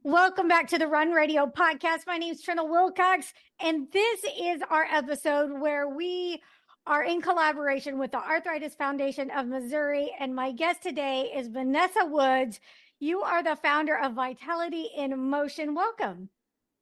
Welcome back to the Run Radio podcast. My name is Trina Wilcox, and this is our episode where we are in collaboration with the Arthritis Foundation of Missouri. And my guest today is Vanessa Woods. You are the founder of Vitality in Motion. Welcome.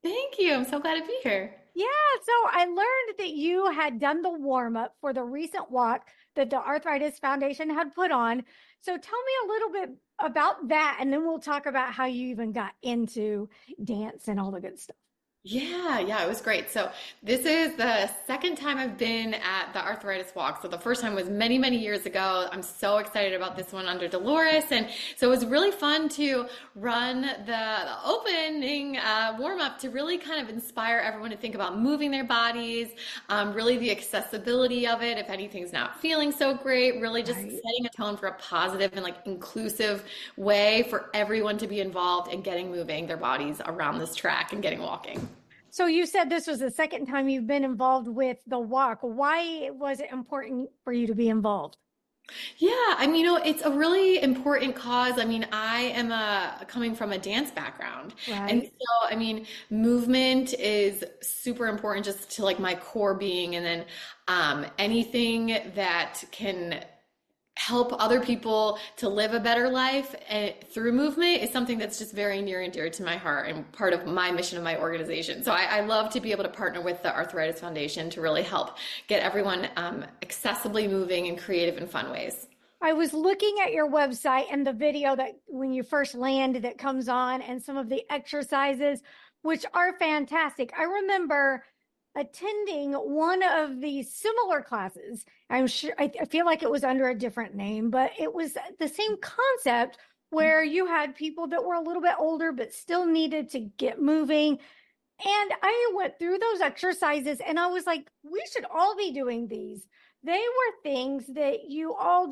Thank you. I'm so glad to be here. Yeah, so I learned that you had done the warm-up for the recent walk that the Arthritis Foundation had put on. So tell me a little bit about that, and then we'll talk about how you even got into dance and all the good stuff. Yeah, it was great. So this is the second time I've been at the Arthritis Walk. So the first time was many, many years ago. I'm so excited about this one under Dolores. And so it was really fun to run the opening warm-up to really kind of inspire everyone to think about moving their bodies, really the accessibility of it, if anything's not feeling so great, really just setting a tone for a positive and inclusive way for everyone to be involved in getting moving their bodies around this track and getting walking. So you said this was the second time you've been involved with the walk. Why was it important for you to be involved? Yeah, it's a really important cause. I am coming from a dance background. Right. And so, movement is super important just to my core being. And then anything that can help other people to live a better life through movement is something that's just very near and dear to my heart and part of my mission of my organization. So I love to be able to partner with the Arthritis Foundation to really help get everyone accessibly moving in creative and fun ways. I was looking at your website and the video that when you first land that comes on and some of the exercises, which are fantastic. I remember attending one of these similar classes. I'm sure, I feel like it was under a different name, but it was the same concept where you had people that were a little bit older, but still needed to get moving. And I went through those exercises and I was like, we should all be doing these. They were things that you all,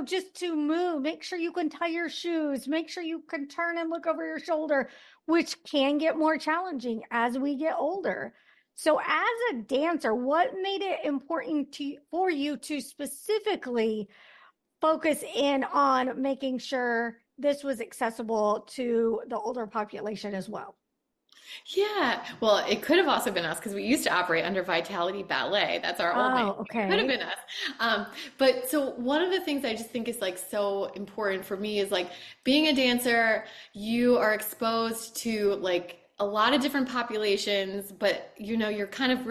just to move, make sure you can tie your shoes, make sure you can turn and look over your shoulder, which can get more challenging as we get older. So as a dancer, what made it important for you to specifically focus in on making sure this was accessible to the older population as well? Yeah, well, it could have also been us because we used to operate under Vitality Ballet. That's our old name. Okay. It could have been us. But so one of the things I just think is so important for me is being a dancer, you are exposed to a lot of different populations, but you're kind of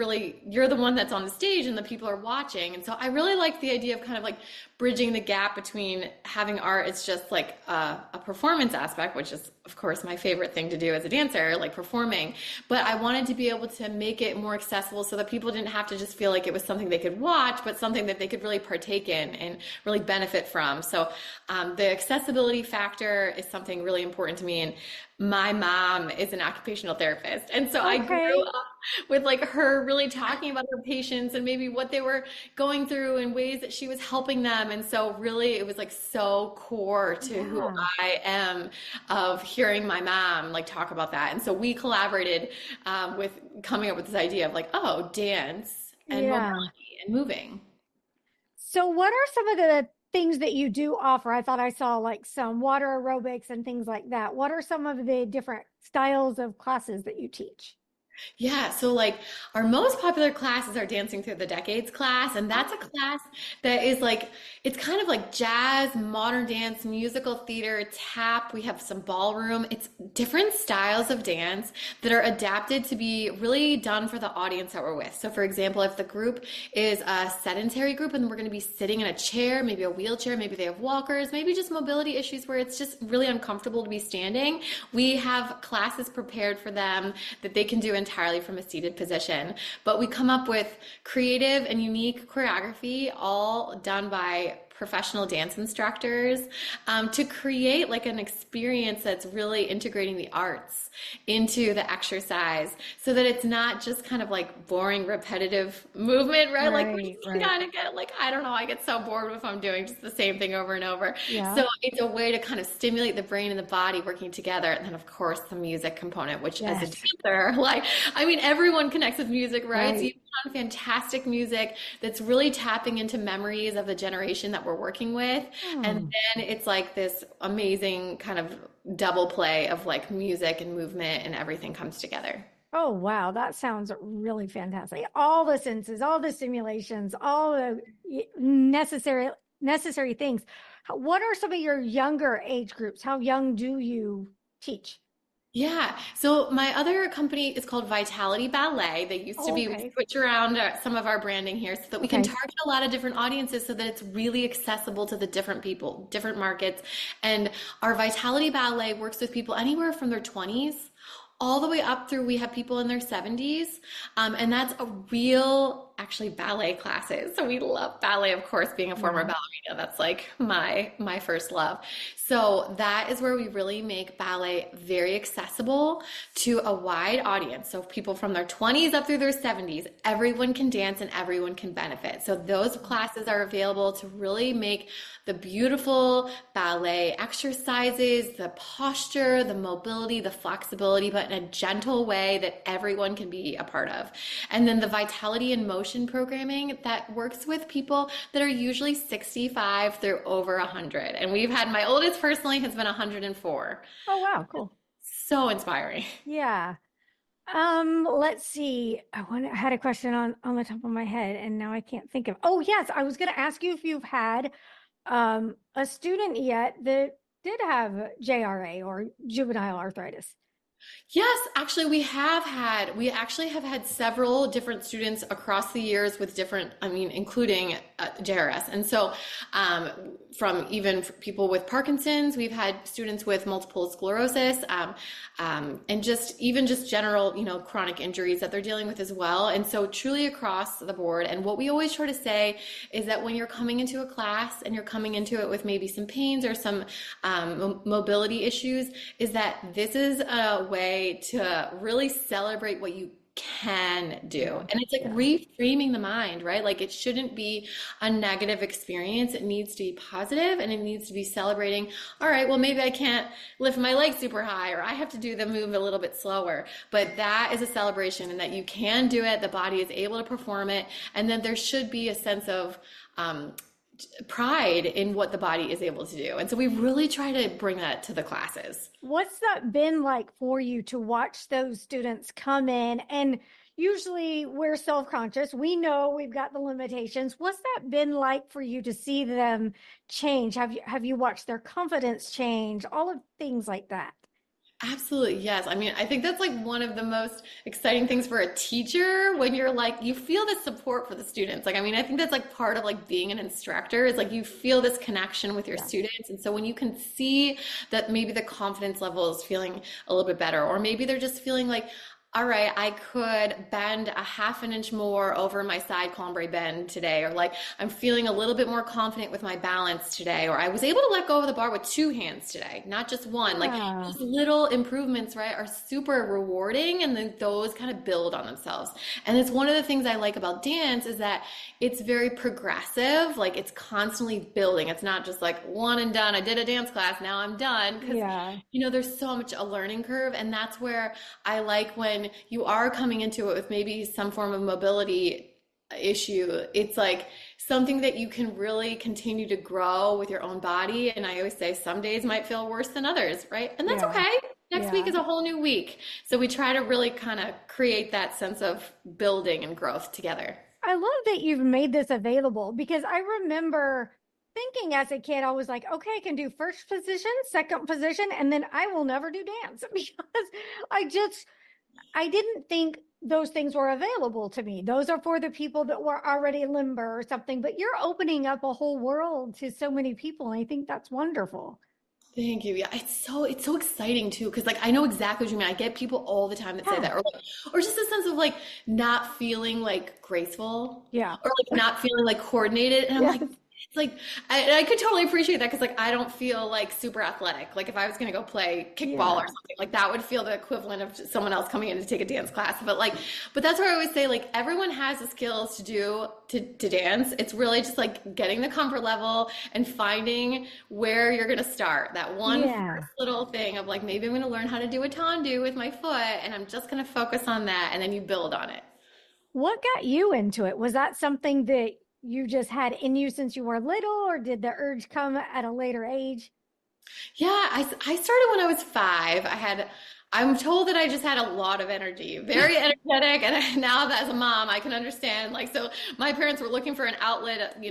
you're the one that's on the stage and the people are watching. And so I really like the idea of kind of bridging the gap between having art. It's just a performance aspect, which is of course my favorite thing to do as a dancer, performing, but I wanted to be able to make it more accessible so that people didn't have to just feel like it was something they could watch, but something that they could really partake in and really benefit from. So the accessibility factor is something really important to me. And my mom is an occupational therapist. And so I grew up with her really talking about her patients and maybe what they were going through and ways that she was helping them. And so really it was so core to who I am, of hearing my mom talk about that. And so we collaborated with coming up with this idea of dance and mobility and moving. So what are some of the things that you do offer? I thought I saw some water aerobics and things like that. What are some of the different styles of classes that you teach? Yeah, so our most popular class is our Dancing Through the Decades class, and that's a class that is it's kind of jazz, modern dance, musical theater, tap. We have some ballroom. It's different styles of dance that are adapted to be really done for the audience that we're with. So for example, if the group is a sedentary group and we're going to be sitting in a chair, maybe a wheelchair, maybe they have walkers, maybe just mobility issues where it's just really uncomfortable to be standing, we have classes prepared for them that they can do entirely from a seated position. But we come up with creative and unique choreography, all done by professional dance instructors, to create an experience that's really integrating the arts into the exercise so that it's not just kind of boring, repetitive movement, right? We kind of get I don't know, I get so bored if I'm doing just the same thing over and over. Yeah. So it's a way to kind of stimulate the brain and the body working together. And then of course the music component, which as a dancer, everyone connects with music, right? So you put on fantastic music that's really tapping into memories of the generation that we're working with. And Hmm. then it's like this amazing kind of double play of like music and movement and everything comes together. Oh, wow. That sounds really fantastic. All the senses, all the simulations, all the necessary things. What are some of your younger age groups? How young do you teach? Yeah. So my other company is called Vitality Ballet. They used to Oh, be, we okay. switch around some of our branding here so that we can Okay. target a lot of different audiences so that it's really accessible to the different people, different markets. And our Vitality Ballet works with people anywhere from their 20s all the way up through, we have people in their 70s. And that's a real, actually, ballet classes. So we love ballet, of course, being a former Yeah. ballerina. That's like my first love. So that is where we really make ballet very accessible to a wide audience. So people from their 20s up through their 70s, everyone can dance and everyone can benefit. So those classes are available to really make the beautiful ballet exercises, the posture, the mobility, the flexibility, but in a gentle way that everyone can be a part of. And then the vitality and motion programming that works with people that are usually 65 through over 100. And we've had, my oldest personally has been 104. Oh, wow. Cool. So inspiring. Yeah. Let's see. I had a question on the top of my head and now I can't think of. Oh, yes, I was going to ask you if you've had a student yet that did have JRA or juvenile arthritis. Yes, actually, we actually have had several different students across the years with different, I mean, including JRS. And so, um, from even people with Parkinson's, we've had students with multiple sclerosis, and just even just general, chronic injuries that they're dealing with as well. And so, truly across the board. And what we always try to say is that when you're coming into a class and you're coming into it with maybe some pains or some mobility issues, is that this is a way to really celebrate what you can do. Yeah. And it's like Yeah. reframing the mind, right? Like it shouldn't be a negative experience. It needs to be positive and it needs to be celebrating, all right, well, maybe I can't lift my leg super high or I have to do the move a little bit slower. But that is a celebration and that you can do it. The body is able to perform it. And then there should be a sense of pride in what the body is able to do. And so we really try to bring that to the classes. What's that been like for you to watch those students come in? And usually we're self-conscious. We know we've got the limitations. What's that been like for you to see them change? Have you watched their confidence change? All of things like that. Absolutely, yes. I mean, I think that's like one of the most exciting things for a teacher when you're like, you feel the support for the students. Like, I mean, I think that's like part of like being an instructor is like you feel this connection with your Yeah. students. And so when you can see that maybe the confidence level is feeling a little bit better, or maybe they're just feeling like, all right, I could bend a half an inch more over my side columbra bend today, or like I'm feeling a little bit more confident with my balance today, or I was able to let go of the bar with two hands today, not just one. Like Yeah. those little improvements, right, are super rewarding, and then those kind of build on themselves. And it's one of the things I like about dance is that it's very progressive, like it's constantly building. It's not just like one and done. I did a dance class, now I'm done. Because Yeah. there's so much a learning curve, and that's where I like when you are coming into it with maybe some form of mobility issue. It's like something that you can really continue to grow with your own body. And I always say some days might feel worse than others, right? And that's Yeah. okay. Next week Yeah. is a whole new week. So we try to really kind of create that sense of building and growth together. I love that you've made this available because I remember thinking as a kid, I was like, okay, I can do first position, second position, and then I will never do dance because I just, I didn't think those things were available to me. Those are for the people that were already limber or something, but you're opening up a whole world to so many people. And I think that's wonderful. Thank you. Yeah, it's so exciting too, because like I know exactly what you mean. I get people all the time that say Yeah. that, or just a sense of like not feeling like graceful, Yeah. or like not feeling like coordinated. And I'm Yes. like, it's like I could totally appreciate that because like I don't feel like super athletic. Like if I was gonna go play kickball or Yeah. something, like that would feel the equivalent of someone else coming in to take a dance class. But that's where I always say like everyone has the skills to do to dance. It's really just like getting the comfort level and finding where you're gonna start. That one Yeah. first little thing of like maybe I'm gonna learn how to do a tendu with my foot, and I'm just gonna focus on that, and then you build on it. What got you into it? Was that something that you just had in you since you were little, or did the urge come at a later age? Yeah, I started when I was 5. I'm told that I just had a lot of energy, very energetic. And now that as a mom, I can understand. Like, so my parents were looking for an outlet, and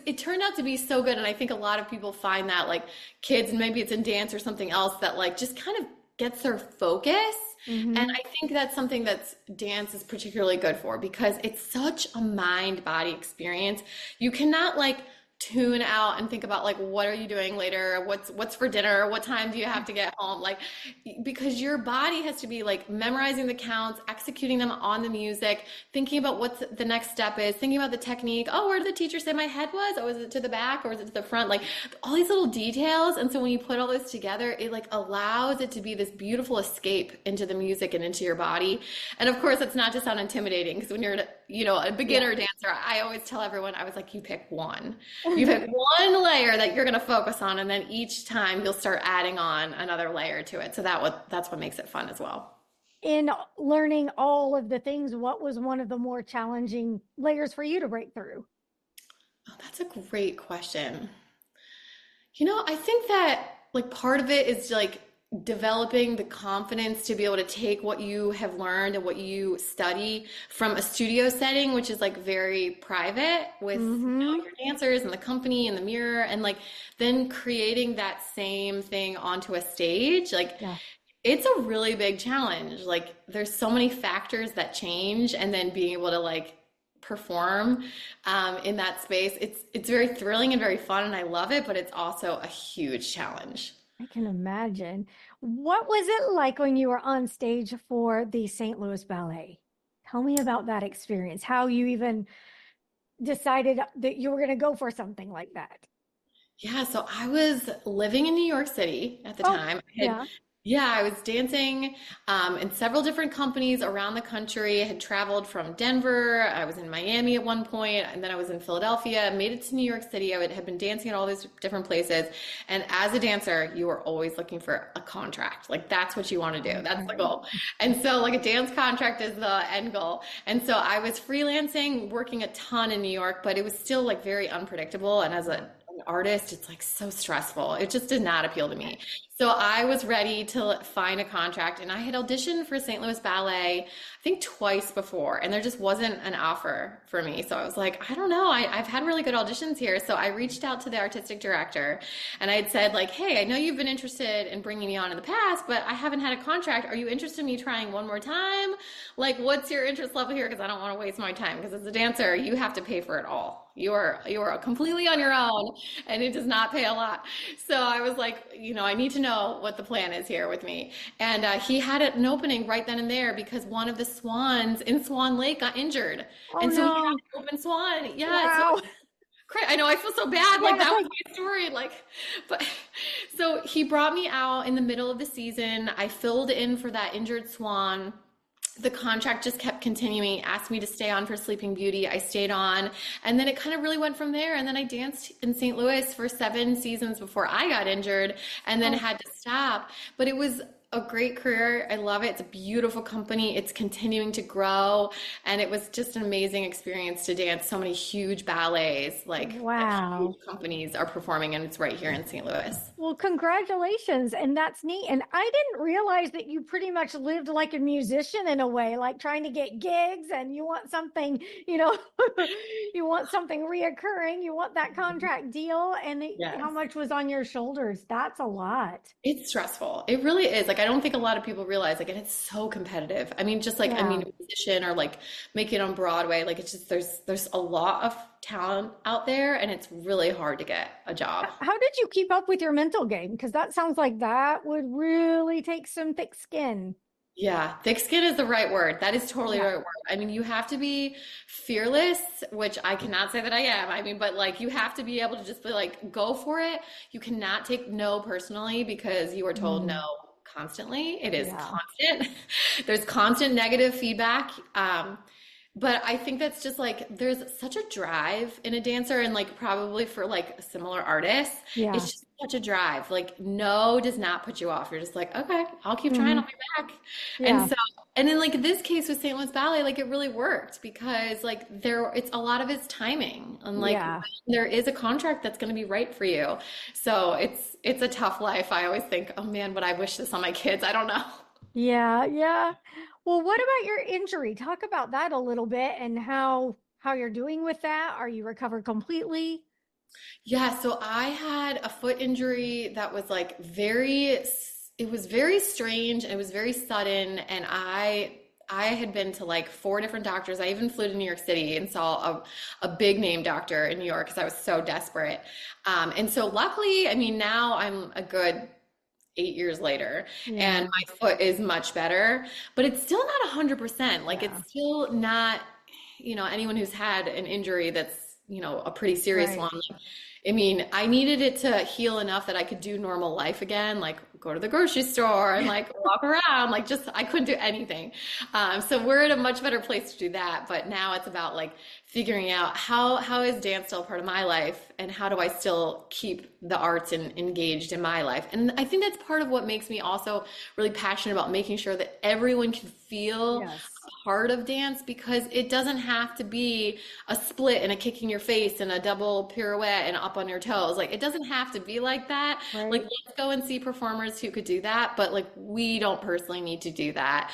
it turned out to be so good. And I think a lot of people find that like kids, and maybe it's in dance or something else that like just kind of gets their focus. And Mm-hmm. I think that's something that's dance is particularly good for because it's such a mind body experience. You cannot like tune out and think about like what are you doing later, what's for dinner, what time do you have to get home, like because your body has to be like memorizing the counts, executing them on the music, thinking about what the next step is, thinking about the technique. Oh, where did the teacher say my head was? Oh, is it to the back or is it to the front? Like all these little details. And so when you put all this together, it like allows it to be this beautiful escape into the music and into your body. And of course, it's not to sound intimidating because when you're a Yeah. beginner dancer, I always tell everyone, I was like, you pick one. You pick one layer that you're going to focus on, and then each time you'll start adding on another layer to it. So that's what makes it fun as well. In learning all of the things, what was one of the more challenging layers for you to break through? Oh, that's a great question. I think that like part of it is like developing the confidence to be able to take what you have learned and what you study from a studio setting, which is like very private with Mm-hmm. your dancers and the company and the mirror, and like then creating that same thing onto a stage. Like Yeah. it's a really big challenge. Like there's so many factors that change, and then being able to like perform in that space. It's very thrilling and very fun, and I love it, but it's also a huge challenge. I can imagine. What was it like when you were on stage for the St. Louis Ballet? Tell me about that experience, how you even decided that you were going to go for something like that. Yeah, so I was living in New York City at the Oh, time. yeah. Yeah, I was dancing in several different companies around the country. I had traveled from Denver. I was in Miami at one point, and then I was in Philadelphia. Made it to New York City. Had been dancing at all these different places. And as a dancer, you are always looking for a contract. Like that's what you want to do. That's the goal. And so, like a dance contract is the end goal. And so I was freelancing, working a ton in New York, but it was still like very unpredictable. And as an artist, it's like so stressful. It just did not appeal to me. So I was ready to find a contract, and I had auditioned for St. Louis Ballet, I think twice before, and there just wasn't an offer for me. So I was like, I don't know. I've had really good auditions here. So I reached out to the artistic director, and I had said like, hey, I know you've been interested in bringing me on in the past, but I haven't had a contract. Are you interested in me trying one more time? Like, what's your interest level here? Because I don't want to waste my time. Because as a dancer, you have to pay for it all. You are completely on your own, and it does not pay a lot. So I was like, I need to know what the plan is here with me. And he had an opening right then and there because one of the swans in Swan Lake got injured, Oh, and so he had no. an open swan. Yeah, so Wow. I know I feel so bad. Like Yeah. that was my story. Like, but so he brought me out in the middle of the season. I filled in for that injured swan. The contract just kept continuing, asked me to stay on for Sleeping Beauty. I stayed on, and then it kind of really went from there. And then I danced in St. Louis for 7 seasons before I got injured and then Oh, had to stop. But it was a great career. I love it. It's a beautiful company. It's continuing to grow. And it was just an amazing experience to dance so many huge ballets, like that huge wow. companies are performing, and it's right here in St. Louis. Well, congratulations. And that's neat. And I didn't realize that you pretty much lived like a musician in a way, like trying to get gigs and you want something, you know, you want something reoccurring, you want that contract deal, and how Yes. much was on your shoulders. That's a lot. It's stressful. It really is. Like, I don't think a lot of people realize, like, and it's so competitive. I mean, just like, I Yeah. mean, a musician or like making it on Broadway, like, it's just, there's a lot of talent out there, and it's really hard to get a job. How did you keep up with your mental game? Because that sounds like that would really take some thick skin. Yeah, thick skin is the right word. That is totally the Yeah. right word. I mean, you have to be fearless, which I cannot say that I am. I mean, but like, you have to be able to just be like, go for it. You cannot take no personally because you are told no Mm, constantly. It is yeah. constant. There's constant negative feedback. But I think that's just like there's such a drive in a dancer and like probably for like similar artists, Yeah. it's just such a drive. Like no does not put you off. You're just like, okay, I'll keep trying, Hmm. I'll be back. And Yeah. so and then like this case with St. Louis Ballet, like it really worked because like there it's a lot of it's timing. And like when Yeah. there is a contract that's gonna be right for you. So it's a tough life. I always think, oh man, would I wish this on my kids? I don't know. Yeah. Yeah. Well, what about your injury? Talk about that a little bit and how you're doing with that. Are you recovered completely? Yeah, so I had a foot injury that was like it was very strange and it was very sudden. And I had been to like four different doctors. I even flew to New York City and saw a big name doctor in New York because I was so desperate. And so luckily, I mean, now I'm a good 8 years later and Yeah. my foot is much better, but it's still not 100%. Like Yeah. it's still not, anyone who's had an injury that's, a pretty serious Right. one. I mean, I needed it to heal enough that I could do normal life again, like go to the grocery store and like walk around, like just I couldn't do anything. So we're in a much better place to do that. But now it's about like figuring out how is dance still a part of my life and how do I still keep the arts engaged in my life. And I think that's part of what makes me also really passionate about making sure that everyone can feel Yes. part of dance because it doesn't have to be a split and a kick in your face and a double pirouette and up on your toes. Like it doesn't have to be like that. Like Right. let's go and see performers who could do that, but like we don't personally need to do that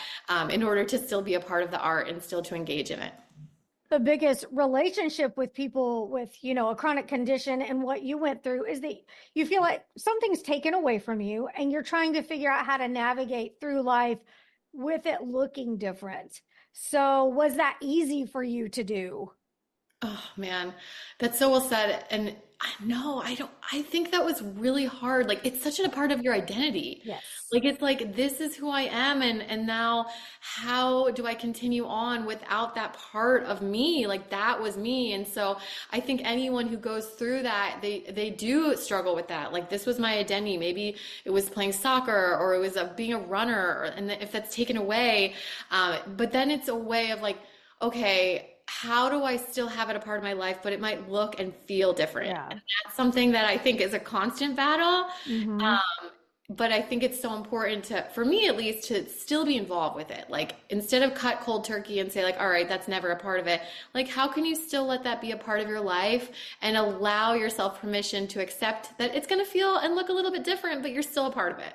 in order to still be a part of the art and still to engage in it. The biggest relationship with people with, a chronic condition and what you went through is that you feel like something's taken away from you and you're trying to figure out how to navigate through life with it looking different. So, was that easy for you to do? Oh man, that's so well said. And I don't, I think that was really hard. Like it's such a part of your identity. Yes. Like it's like this is who I am and now how do I continue on without that part of me? Like that was me. And so I think anyone who goes through that, they do struggle with that. Like this was my identity. Maybe it was playing soccer or it was being a runner and if that's taken away, but then it's a way of like, okay, how do I still have it a part of my life, but it might look and feel different? Yeah. And that's something that I think is a constant battle. Hmm. But I think it's so important to, for me at least, to still be involved with it. Like instead of cut cold turkey and say like, all right, that's never a part of it. Like how can you still let that be a part of your life and allow yourself permission to accept that it's going to feel and look a little bit different, but you're still a part of it.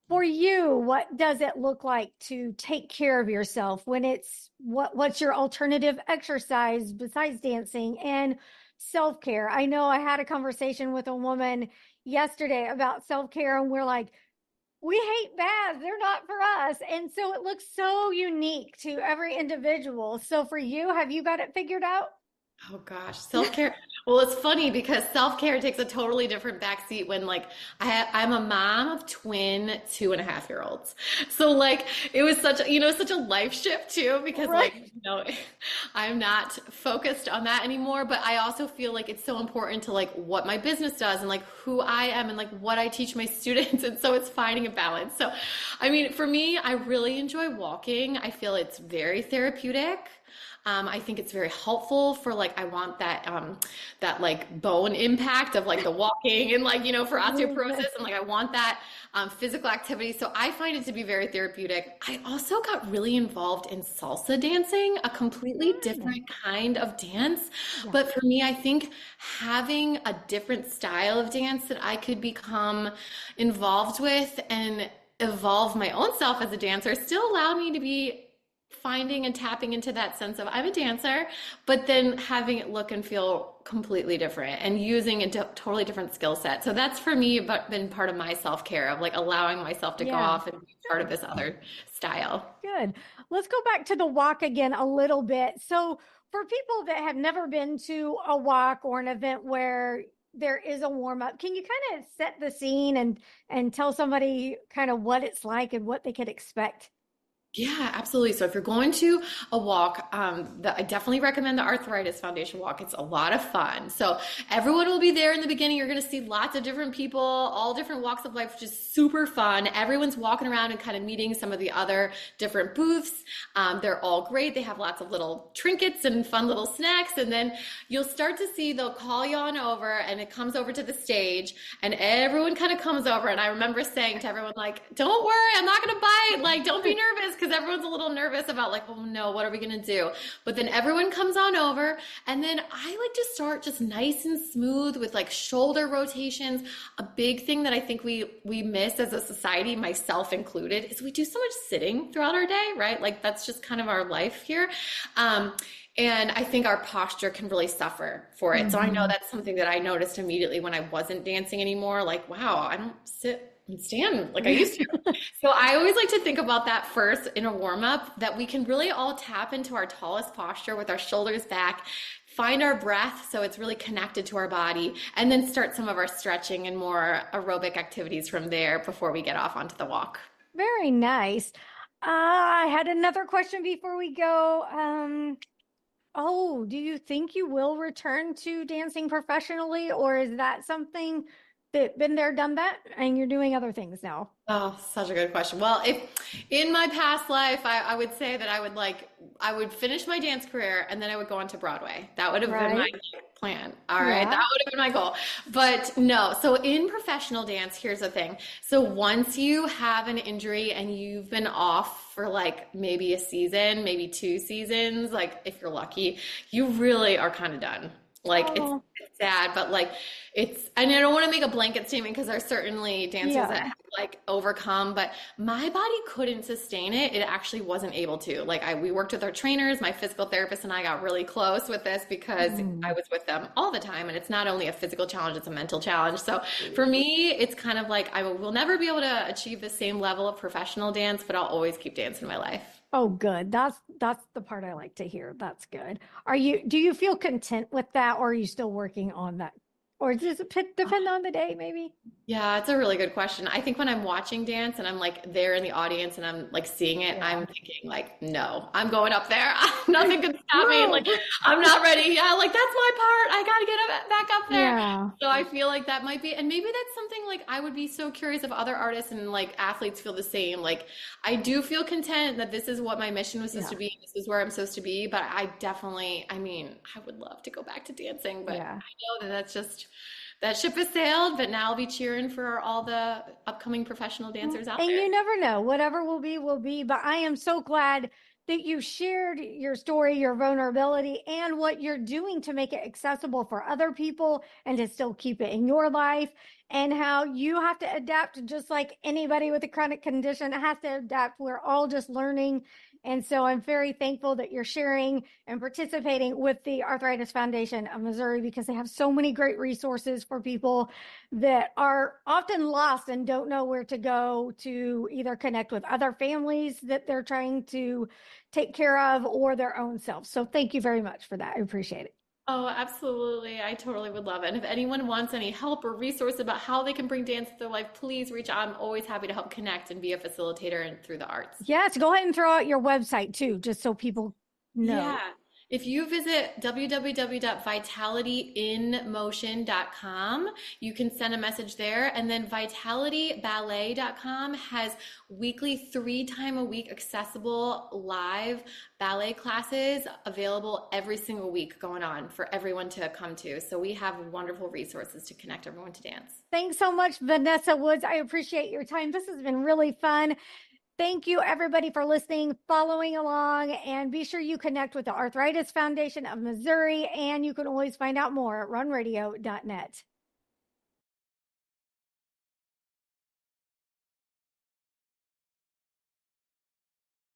For you, what does it look like to take care of yourself when it's what's your alternative exercise besides dancing and self-care? I know I had a conversation with a woman yesterday about self-care and we're like, we hate baths. They're not for us. And so it looks so unique to every individual. So for you, have you got it figured out? Oh gosh, self-care. Well, it's funny because self-care takes a totally different backseat when like I'm a mom of twin 2.5 year olds. So like it was such a life shift too because Right. I'm not focused on that anymore, but I also feel like it's so important to like what my business does and like who I am and like what I teach my students. And so it's finding a balance. So I mean, for me, I really enjoy walking. I feel it's very therapeutic. I think it's very helpful for like I want that like bone impact of like the walking and like for osteoporosis and like I want that physical activity. So I find it to be very therapeutic. I also got really involved in salsa dancing, a completely Mm. different kind of dance. Yeah. But for me, I think having a different style of dance that I could become involved with and evolve my own self as a dancer still allowed me to be finding and tapping into that sense of I'm a dancer, but then having it look and feel completely different and using a totally different skill set. So that's for me but been part of my self-care of like allowing myself to go Yeah. off and be part of this other style. Good. Let's go back to the walk again a little bit. So, for people that have never been to a walk or an event where there is a warm up, can you kind of set the scene and tell somebody kind of what it's like and what they could expect? Yeah, absolutely. So if you're going to a walk, I definitely recommend the Arthritis Foundation walk. It's a lot of fun. So everyone will be there in the beginning. You're going to see lots of different people, all different walks of life, which is super fun. Everyone's walking around and kind of meeting some of the other different booths. They're all great. They have lots of little trinkets and fun little snacks. And then you'll start to see they'll call you on over and it comes over to the stage and everyone kind of comes over. And I remember saying to everyone, like, don't worry, I'm not going to bite. Like, don't be nervous because everyone's a little nervous about like, oh no, what are we going to do? But then everyone comes on over and then I like to start just nice and smooth with like shoulder rotations. A big thing that I think we miss as a society, myself included, is we do so much sitting throughout our day, right? Like that's just kind of our life here. And I think our posture can really suffer for it. So I know Mhm. that's something that I noticed immediately when I wasn't dancing anymore. Like, wow, I don't sit and stand like I used to. So I always like to think about that first in a warm up, that we can really all tap into our tallest posture with our shoulders back, find our breath so it's really connected to our body, and then start some of our stretching and more aerobic activities from there before we get off onto the walk. Very nice. I had another question before we go. Oh, do you think you will return to dancing professionally, or is that something that been there, done that, and you're doing other things now? Oh, such a good question. Well, if in my past life, I would say that I would finish my dance career and then I would go on to Broadway. That would have been my Right? plan. All right. That Yeah. would have been my goal. But no. So in professional dance, here's the thing. So once you have an injury and you've been off for like maybe a season, maybe 2 seasons, like if you're lucky, you really are kind of done. Like Oh, it's sad, but like and I don't want to make a blanket statement because there's certainly dancers that yeah. have like overcome, but my body couldn't sustain it. It actually wasn't able to. Like we worked with our trainers, my physical therapist and I got really close with this because I Mm. was with them all the time. And it's not only a physical challenge, it's a mental challenge. So for me, it's kind of like I will never be able to achieve the same level of professional dance, but I'll always keep dancing in my life. Oh, good. That's the part I like to hear. That's good. Do you feel content with that, or are you still working on that? Or does it depend on the day, maybe? Yeah, it's a really good question. I think when I'm watching dance and I'm like there in the audience and I'm like seeing it, Yeah. I'm thinking like, no, I'm going up there. Nothing can stop me. Like, Move. I'm not ready. Yeah, like that's my part. I gotta get back up there. Yeah. So I feel like that might be, and maybe that's something like I would be so curious if other artists and like athletes feel the same. Like, I do feel content that this is what my mission was supposed Yeah. to be. This is where I'm supposed to be. But I definitely, I mean, I would love to go back to dancing, but Yeah. I know that that's just that ship has sailed, but now I'll be cheering for all the upcoming professional dancers out And there. you never know. Whatever will be, will be. But I am so glad that you shared your story, your vulnerability, and what you're doing to make it accessible for other people and to still keep it in your life, and how you have to adapt just like anybody with a chronic condition has to adapt. We're all just learning. And so I'm very thankful that you're sharing and participating with the Arthritis Foundation of Missouri, because they have so many great resources for people that are often lost and don't know where to go to either connect with other families that they're trying to take care of or their own selves. So thank you very much for that. I appreciate it. Oh, absolutely. I totally would love it. And if anyone wants any help or resource about how they can bring dance to their life, please reach out. I'm always happy to help connect and be a facilitator and through the arts. Yes, go ahead and throw out your website too, just so people Yeah. know. If you visit www.vitalityinmotion.com, you can send a message there. And then vitalityballet.com has weekly, 3 time a week accessible live ballet classes available every single week going on for everyone to come to. So we have wonderful resources to connect everyone to dance. Thanks so much, Vanessa Woods. I appreciate your time. This has been really fun. Thank you, everybody, for listening, following along, and be sure you connect with the Arthritis Foundation of Missouri. And you can always find out more at runradio.net.